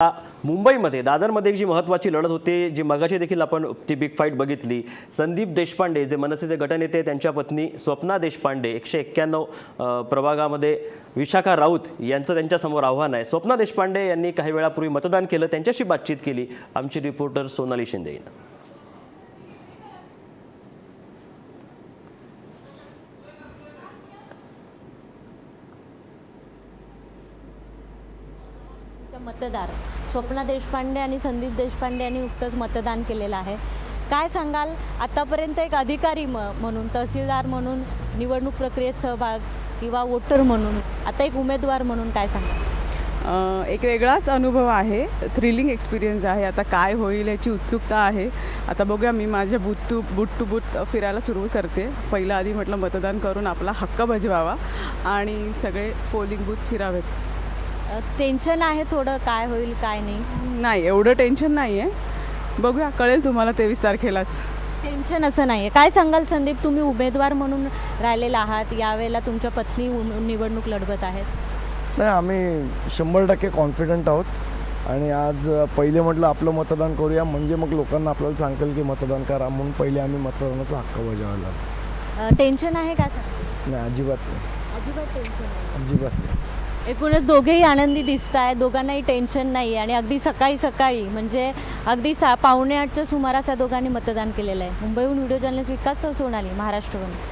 मुंबईमध्ये दादरमध्ये जी महत्त्वाची लढत होती, जी मगाशी देखील आपण ती बिग फाईट बघितली। संदीप देशपांडे जे मनसेचे गटनेते, त्यांच्या पत्नी स्वप्ना देशपांडे 191 प्रभागामध्ये विशाखा राऊत यांचं त्यांच्यासमोर आव्हान आहे। स्वप्ना देशपांडे यांनी काही वेळापूर्वी मतदान केलं, त्यांच्याशी बातचीत केली आमची रिपोर्टर सोनाली शिंदे यांनी। मतदार स्वप्ना देशपांडे आणि संदीप देशपांडे यांनी नुकतंच मतदान केलेलं आहे। काय सांगाल, आतापर्यंत एक अधिकारी म्हणून, तहसीलदार म्हणून निवडणूक प्रक्रियेत सहभाग किंवा वोटर म्हणून, आता एक उमेदवार म्हणून काय सांगाल? एक वेगळाच अनुभव आहे, थ्रिलिंग एक्सपिरियन्स आहे। आता काय होईल याची उत्सुकता आहे। आता बघूया, मी माझ्या बूथ टू बूथ फिरायला सुरू करते। पहिलं आधी म्हटलं मतदान करून आपला हक्क बजवावा आणि सगळे पोलिंग बूथ फिरावेत। टेन्शन आहे थोडं, काय होईल काय नाही? नाही, एवढं टेन्शन नाही आहे, बघूया, कळेल तुम्हाला 23 तारखेलाच। टेन्शन असं नाही आहे। काय सांगाल संदीप, तुम्ही उमेदवार म्हणून राहिलेला आहात, यावेळेला तुमच्या पत्नी निवडणूक लढवत आहेत। नाही, आम्ही 100% कॉन्फिडंट आहोत आणि आज पहिले म्हटलं आपलं मतदान करूया, म्हणजे मग लोकांना आपल्याला सांगेल की मतदान करा, म्हणून पहिले आम्ही मतदानाचा हक्क बजावला। टेन्शन आहे का सर? नाही, अजिबात नाही, अजिबात टेन्शन नाही। अजिबात नाही। एकूणच दोघेही आनंदी दिसत आहे, दोघांनाही टेन्शन नाही आणि अगदी सकाळी म्हणजे अगदी 7:45च्या सुमारास या दोघांनी मतदान केलेलं आहे। मुंबईहून व्हिडिओ जर्नलिस्ट विकास सोनाली, महाराष्ट्र वन।